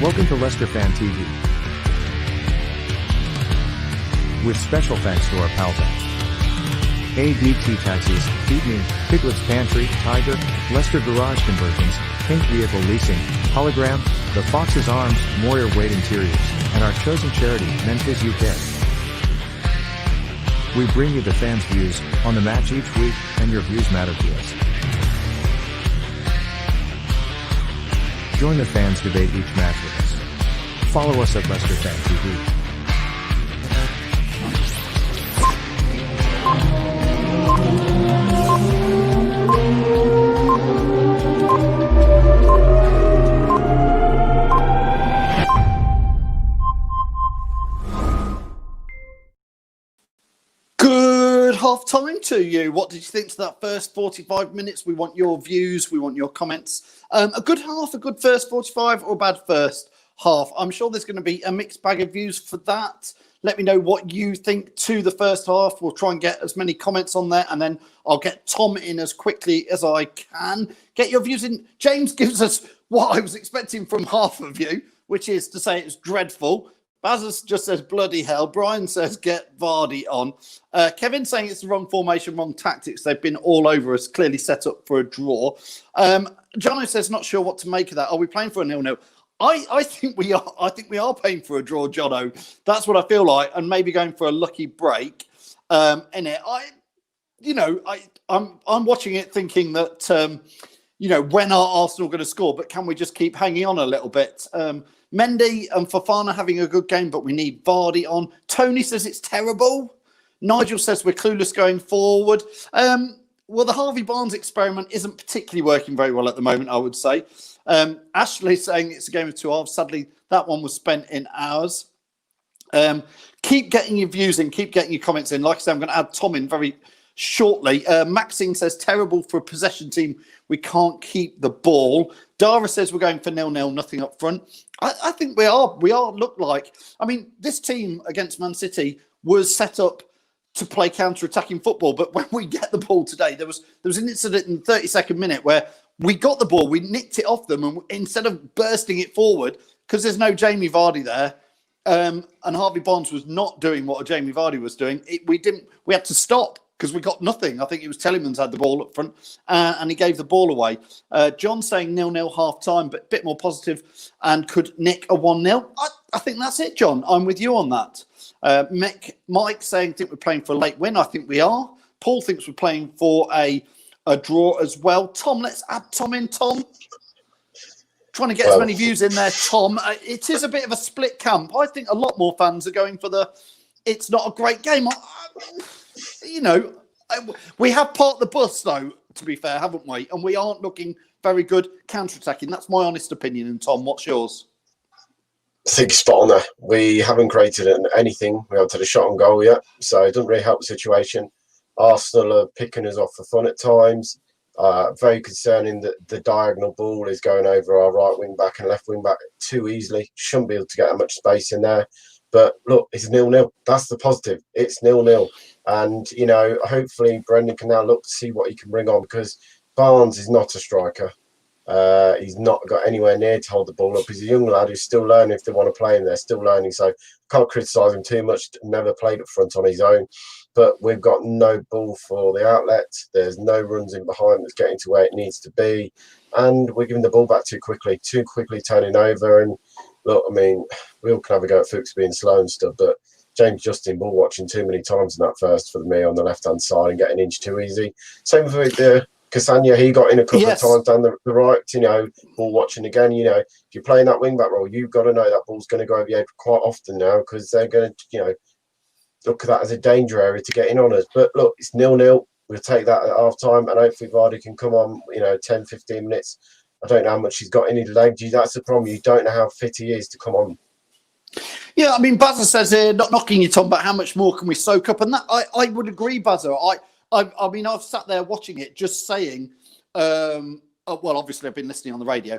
Welcome to Leicester Fan TV. With special thanks to our pals at ADT Taxis, Feedme, Piglets Pantry, Tiger, Leicester Garage Conversions, Pink Vehicle Leasing, Hologram, The Fox's Arms, Moyer Wade Interiors, and our chosen charity, Mentis UK. We bring you the fans' views on the match each week, and your views matter to us. Join the fans debate each match with us. Follow us at Leicester Fan TV. Good half time to you. What did you think to that first 45 minutes? We want your views. We want your comments. A good half, a good first 45 or a bad first half? I'm sure there's going to be a mixed bag of views for that. Let me know what you think to the first half. We'll try and get as many comments on there, and then I'll get Tom in as quickly as I can. Get your views in. James gives us what I was expecting from half of you, which is to say it's dreadful. Baz just says bloody hell. Brian says get Vardy on. Kevin saying it's the wrong formation, wrong tactics. They've been all over us, clearly set up for a draw. Jono says not sure what to make of that. Are we playing for a 0-0? I think we are. I think we are playing for a draw, Jono. That's what I feel like, and maybe going for a lucky break in it. I'm watching it thinking that when are Arsenal going to score? But can we just keep hanging on a little bit? Mendy and Fofana having a good game, but we need Vardy on. Tony says it's terrible. Nigel says we're clueless going forward. Well, the Harvey Barnes experiment isn't particularly working very well at the moment, I would say. Ashley saying it's a game of two halves. Sadly, that one was spent in hours. Keep getting your views in. Keep getting your comments in. Like I said, I'm going to add Tom in very shortly. Maxine says terrible for a possession team. We can't keep the ball. Dara says we're going for 0-0, nothing up front. I think we are. We are look like. I mean, this team against Man City was set up to play counter-attacking football. But when we get the ball today, there was an incident in the 32nd minute where we got the ball, we nicked it off them, and instead of bursting it forward, because there's no Jamie Vardy there, and Harvey Barnes was not doing what Jamie Vardy was doing, we had to stop because we got nothing. I think it was Tellemans had the ball up front, and he gave the ball away. John saying 0-0 half-time, but a bit more positive, and could nick a 1-0. I think that's it, John. I'm with you on that. Mike saying, think we're playing for a late win. I think we are. Paul thinks we're playing for a draw as well. Tom, let's add Tom in. Tom, trying to get as many views in there, Tom. It is a bit of a split camp. I think a lot more fans are going for it's not a great game. We have parked the bus, though, to be fair, haven't we? And we aren't looking very good counter-attacking. That's my honest opinion. And Tom, what's yours? I think spot on there. We haven't created anything. We haven't had a shot on goal yet, so it doesn't really help the situation. Arsenal are picking us off for fun at times. Very concerning that the diagonal ball is going over our right wing back and left wing back too easily. Shouldn't be able to get that much space in there. But look, it's 0-0. That's the positive. It's 0-0. And, hopefully Brendan can now look to see what he can bring on, because Barnes is not a striker. He's not got anywhere near to hold the ball up. He's a young lad who's still learning if they want to play him. They're still learning. So can't criticise him too much. Never played up front on his own. But we've got no ball for the outlet. There's no runs in behind that's getting to where it needs to be. And we're giving the ball back too quickly turning over. And look, I mean, we all can have a go at Fuchs being slow and stuff, but James Justin ball watching too many times in that first for me on the left-hand side and getting an inch too easy. Same with Cassagna, he got in a couple of times down the right, ball watching again. If you're playing that wing-back role, you've got to know that ball's going to go over your head quite often now, because they're going to, look at that as a danger area to get in on us. But look, it's 0-0. We'll take that at half-time, and hopefully Vardy can come on, 10, 15 minutes. I don't know how much he's got in his legs. That's the problem. You don't know how fit he is to come on. Yeah, I mean, Bazza says here, not knocking you, Tom, but how much more can we soak up? And that I would agree, Bazza. I mean, I've sat there watching it, just saying, well, obviously I've been listening on the radio.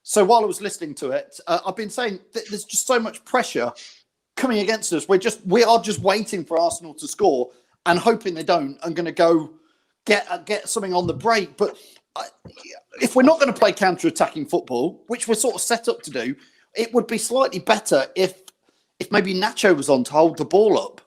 So while I was listening to it, I've been saying that there's just so much pressure coming against us. We are just waiting for Arsenal to score and hoping they don't, and going to go get something on the break. But if we're not going to play counter-attacking football, which we're sort of set up to do, it would be slightly better if maybe Nacho was on to hold the ball up.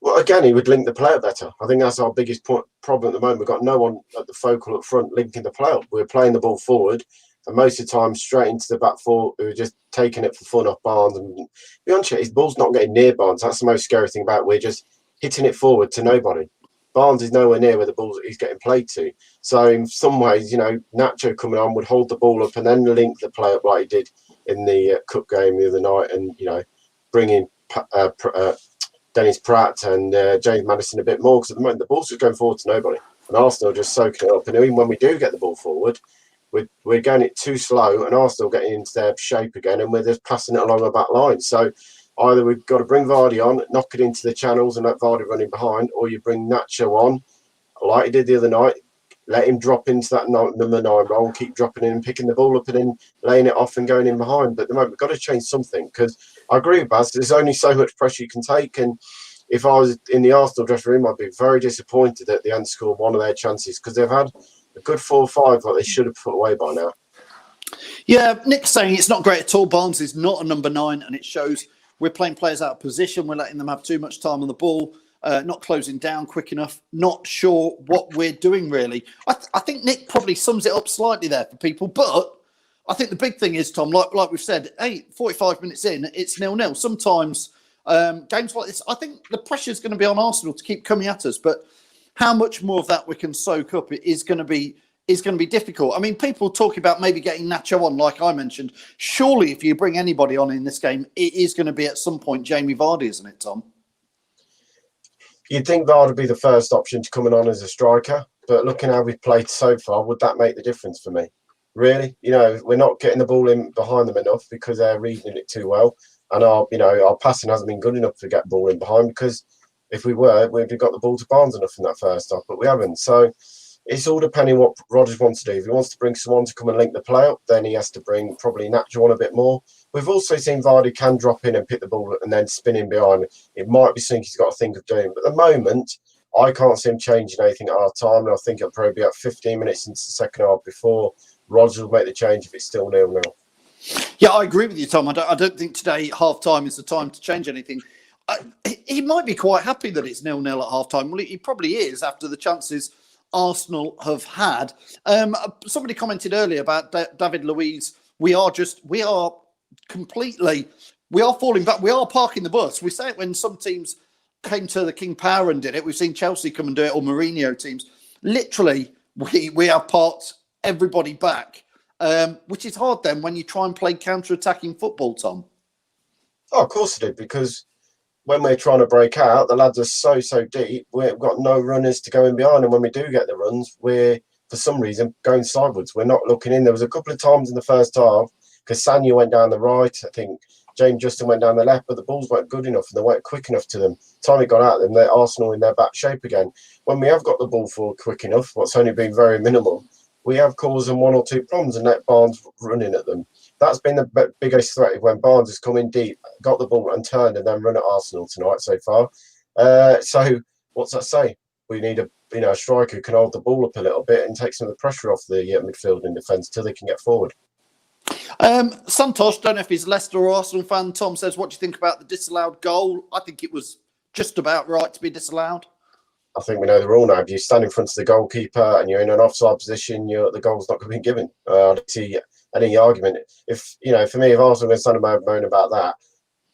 Well, again, he would link the play up better. I think that's our biggest problem at the moment. We've got no one at the focal up front linking the play up. We're playing the ball forward, and most of the time straight into the back four, who are just taking it for fun off Barnes. And to be honest, his ball's not getting near Barnes. That's the most scary thing about it. We're just hitting it forward to nobody. Barnes is nowhere near where the ball he's getting played to. So in some ways, Nacho coming on would hold the ball up and then link the play up like he did in the cup game the other night, and bring in Dennis Pratt and James Maddison a bit more, because at the moment the ball's just going forward to nobody, and Arsenal are just soaking it up. And even when we do get the ball forward, we're going it too slow, and Arsenal getting into their shape again, and we're just passing it along the back line. So either we've got to bring Vardy on, knock it into the channels and let Vardy running behind, or you bring Nacho on, like he did the other night, let him drop into that number 9 role and keep dropping in and picking the ball up and then laying it off and going in behind. But at the moment, we've got to change something, because I agree with Baz, there's only so much pressure you can take. And if I was in the Arsenal dressing room, I'd be very disappointed that they hadn't scored one of their chances, because they've had a good 4 or 5 that they should have put away by now. Yeah, Nick's saying it's not great at all. Barnes is not a number 9, and it shows we're playing players out of position. We're letting them have too much time on the ball. Not closing down quick enough, not sure what we're doing, really. I think Nick probably sums it up slightly there for people, but I think the big thing is, Tom, like we've said, 45 minutes in, it's 0-0. Sometimes games like this, I think the pressure is going to be on Arsenal to keep coming at us, but how much more of that we can soak up is going to be difficult. I mean, people talking about maybe getting Nacho on, like I mentioned. Surely if you bring anybody on in this game, it is going to be at some point Jamie Vardy, isn't it, Tom? You'd think Vardy would be the first option to coming on as a striker, but looking how we've played so far, would that make the difference for me? Really? We're not getting the ball in behind them enough because they're reading it too well, and our passing hasn't been good enough to get the ball in behind, because if we were, we'd have got the ball to Barnes enough in that first half, but we haven't. So it's all depending what Rodgers wants to do. If he wants to bring someone to come and link the play up, then he has to bring probably Nacho on a bit more. We've also seen Vardy can drop in and pick the ball and then spin in behind. It might be something he's got to think of doing. But at the moment, I can't see him changing anything at our time. And I think it'll probably be about 15 minutes into the second half before Rodgers will make the change if it's still 0-0. Yeah, I agree with you, Tom. I don't think today half-time is the time to change anything. He might be quite happy that it's 0-0 at half-time. Well, he probably is after the chances Arsenal have had. Somebody commented earlier about David Luiz. We are falling back. We are parking the bus. We say it when some teams came to the King Power and did it. We've seen Chelsea come and do it, or Mourinho teams. Literally, we have parked everybody back, which is hard then when you try and play counter-attacking football, Tom. Oh, of course it did, because when we're trying to break out, the lads are so deep, we've got no runners to go in behind. And when we do get the runs, we're, for some reason, going sideways. We're not looking in. There was a couple of times in the first half, because Sanya went down the right, I think James Justin went down the left, but the balls weren't good enough and they weren't quick enough to them. Time it got out of them, they're Arsenal in their back shape again. When we have got the ball forward quick enough, what's only been very minimal, we have caused them 1 or 2 problems and let Barnes running at them. That's been the biggest threat, when Barnes has come in deep, got the ball and turned and then run at Arsenal tonight so far. So what's that say? We need a striker who can hold the ball up a little bit and take some of the pressure off the midfield and defence till they can get forward. Santosh, don't know if he's a Leicester or Arsenal fan. Tom says, what do you think about the disallowed goal? I think it was just about right to be disallowed. I think we know the rule now. If you stand in front of the goalkeeper and you're in an offside position, the goal's not going to be given. I don't see any argument. If for me, if Arsenal are going to stand and moan about that,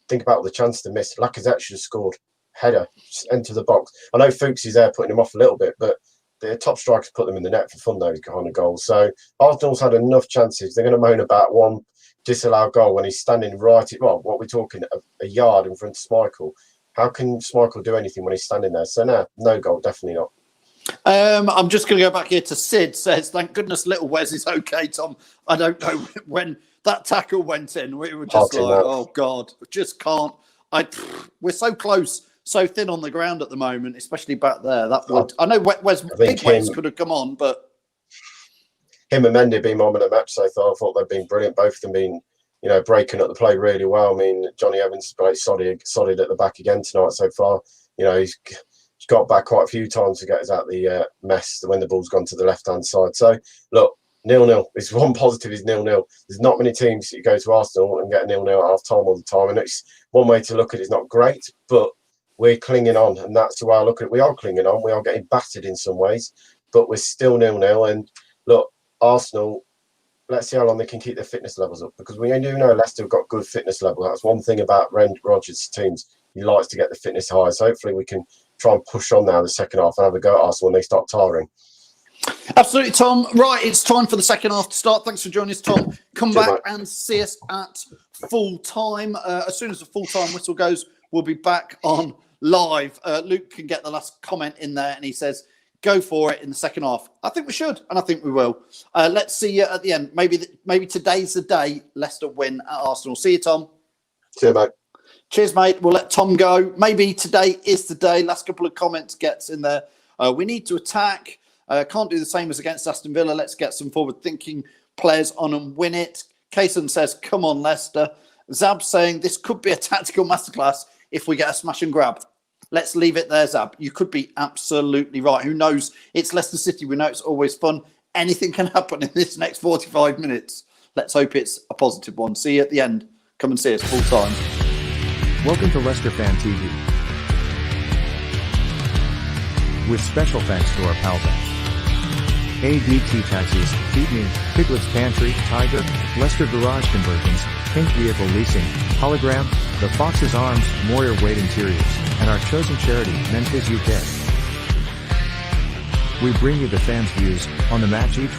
think about all the chances they missed. Lacazette should have scored. Header, just enter the box. I know Fuchs is there putting him off a little bit, but the top strikers put them in the net for fun, those kind of goals. So Arsenal's had enough chances. They're going to moan about one disallowed goal when he's standing what we're talking, a yard in front of Schmeichel. How can Schmeichel do anything when he's standing there? So no goal, definitely not. I'm just going to go back here to Sid. Says, thank goodness little Wes is okay, Tom. I don't know when that tackle went in. We were just oh God, just can't. We're so close. So thin on the ground at the moment, especially back there. I know Wes could have come on, but him and Mendy being on in the match so far, I thought they've been brilliant. Both of them been, breaking up the play really well. I mean, Johnny Evans has played solid at the back again tonight so far. He's got back quite a few times to get us out the mess when the ball's gone to the left-hand side. So, look, 0-0. It's one positive is 0-0. There's not many teams that you go to Arsenal and get a 0-0 at half-time all the time. And it's one way to look at it. It's not great, but we're clinging on. And that's the way I look at it. We are clinging on. We are getting battered in some ways, but we're still 0-0. And, look, Arsenal, let's see how long they can keep their fitness levels up, because we do know Leicester have got good fitness level. That's one thing about Rodgers' teams. He likes to get the fitness high. So hopefully we can try and push on now the second half and have a go at Arsenal when they start tiring. Absolutely, Tom. Right, it's time for the second half to start. Thanks for joining us, Tom. Come Cheers, back mate. and see us at full time. As soon as the full time whistle goes, we'll be back on live. Luke can get the last comment in there, and he says, go for it in the second half. I think we should, and I think we will. Let's see you at the end. Maybe today's the day Leicester win at Arsenal. See you, Tom. See you, mate. Cheers, mate. We'll let Tom go. Maybe today is the day. Last couple of comments gets in there. We need to attack. Can't do the same as against Aston Villa. Let's get some forward-thinking players on and win it. Kaysen says, come on, Leicester. Zab saying this could be a tactical masterclass if we get a smash and grab. Let's leave it there, Zab. You could be absolutely right. Who knows? It's Leicester City. We know it's always fun. Anything can happen in this next 45 minutes. Let's hope it's a positive one. See you at the end. Come and see us full time. Welcome to Leicester Fan TV. With special thanks to our pals at ADT Taxis, Feedme, Piglets Pantry, Tiger, Leicester Garage Conversions, Pink Vehicle Leasing, Hologram, The Fox's Arms, Moyer Wade Interiors, and our chosen charity, Memphis UK. We bring you the fans' views on the match each